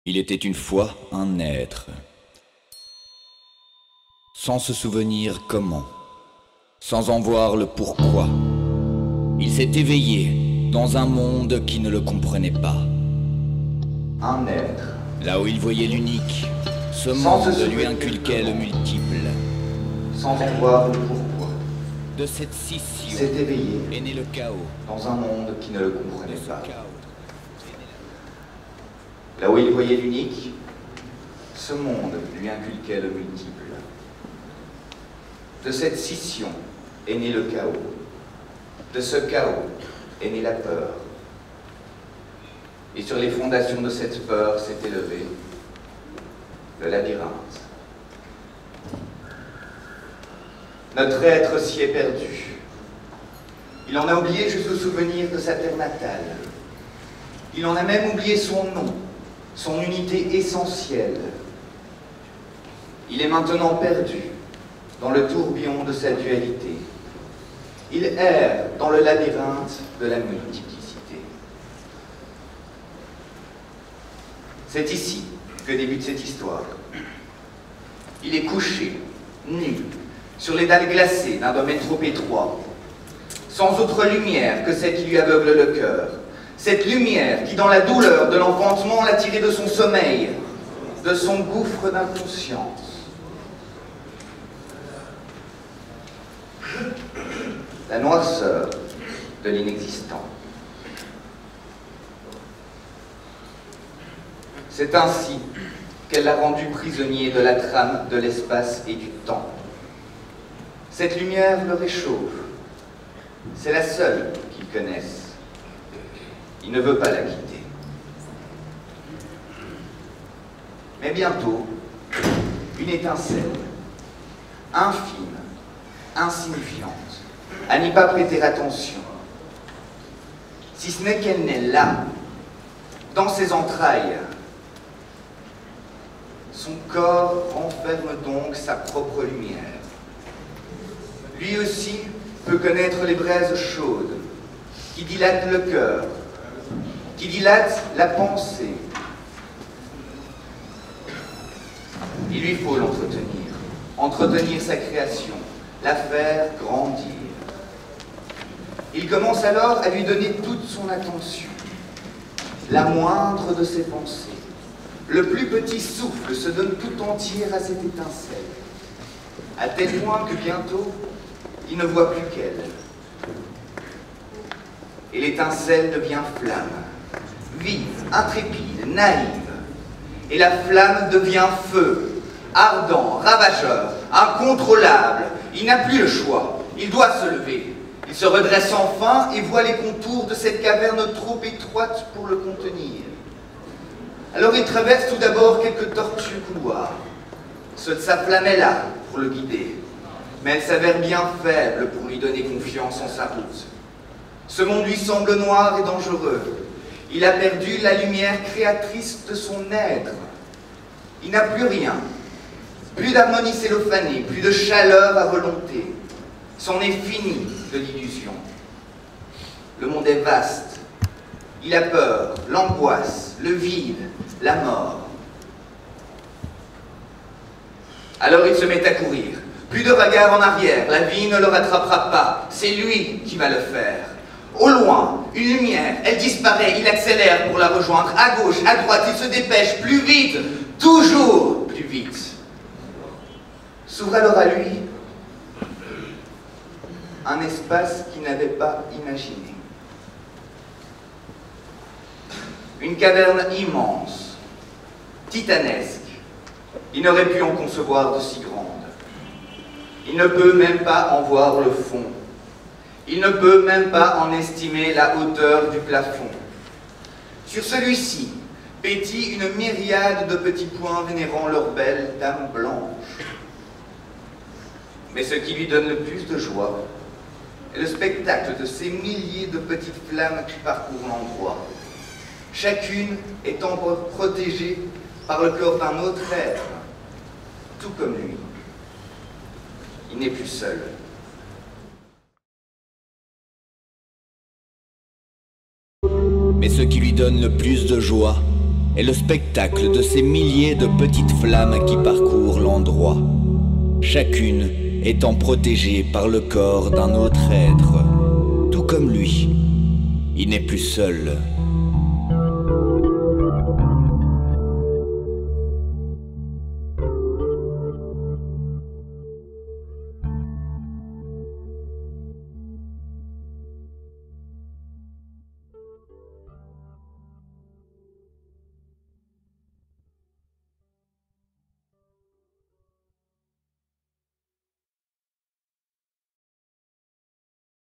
Il était une fois un être, sans se souvenir comment, sans en voir le pourquoi. Il s'est éveillé dans un monde qui ne le comprenait pas. Un être, Là où il voyait l'unique, ce Sans monde se lui souvenir inculquait le comment. multiple. sans en voir le pourquoi, De cette scission s'est éveillé est né le chaos. dans un monde qui ne le De comprenait ce pas. chaos Là où il voyait l'unique, ce monde lui inculquait le multiple. De cette scission est né le chaos. De ce chaos est née la peur. Et sur les fondations de cette peur s'est élevé le labyrinthe. Notre être s'y est perdu. Il en a oublié jusqu'au souvenir de sa terre natale. Il en a même oublié son nom, son unité essentielle. Il est maintenant perdu dans le tourbillon de sa dualité. Il erre dans le labyrinthe de la multiplicité. C'est ici que débute cette histoire. Il est couché, nu, sur les dalles glacées d'un domaine trop étroit, sans autre lumière que celle qui lui aveugle le cœur. Cette lumière qui, dans la douleur de l'enfantement, l'a tiré de son sommeil, de son gouffre d'inconscience. La noirceur de l'inexistant. C'est ainsi qu'elle l'a rendu prisonnier de la trame de l'espace et du temps. Cette lumière le réchauffe. C'est la seule qu'il connaisse. Il ne veut pas la quitter. Mais bientôt, une étincelle, infime, insignifiante, à n'y pas prêter attention, si ce n'est qu'elle n'est là, dans ses entrailles. Son corps renferme donc sa propre lumière. Lui aussi peut connaître les braises chaudes, qui dilatent le cœur, qui dilatent la pensée. Il lui faut l'entretenir, entretenir sa création, la faire grandir. Il commence alors à lui donner toute son attention, la moindre de ses pensées. Le plus petit souffle se donne tout entier à cette étincelle, à tel point que bientôt, il ne voit plus qu'elle. Et l'étincelle devient flamme, vive, intrépide, naïve. Et la flamme devient feu, ardent, ravageur, incontrôlable. Il n'a plus le choix, il doit se lever. Il se redresse enfin et voit les contours de cette caverne trop étroite pour le contenir. Alors il traverse tout d'abord quelques tortueux couloirs. Sa flamme est là pour le guider, mais elle s'avère bien faible pour lui donner confiance en sa route. Ce monde lui semble noir et dangereux. Il a perdu la lumière créatrice de son être. Il n'a plus rien, plus d'harmonie cellophanée, plus de chaleur à volonté. C'en est fini de l'illusion. Le monde est vaste. Il a peur, l'angoisse, le vide, la mort. Alors il se met à courir. Plus de regard en arrière, la vie ne le rattrapera pas. C'est lui qui va le faire. Au loin, une lumière, elle disparaît, il accélère pour la rejoindre. À gauche, à droite, il se dépêche, plus vite, toujours plus vite. S'ouvre alors à lui un espace qu'il n'avait pas imaginé. Une caverne immense, titanesque. Il n'aurait pu en concevoir de si grande. Il ne peut même pas en voir le fond. Il ne peut même pas en estimer la hauteur du plafond. Sur celui-ci pétille une myriade de petits points vénérant leur belle dame blanche. Mais ce qui lui donne le plus de joie est le spectacle de ces milliers de petites flammes qui parcourent l'endroit, chacune étant protégée par le corps d'un autre être, tout comme lui. Il n'est plus seul. Mais ce qui lui donne le plus de joie est le spectacle de ces milliers de petites flammes qui parcourent l'endroit, chacune étant protégée par le corps d'un autre être. Tout comme lui, il n'est plus seul,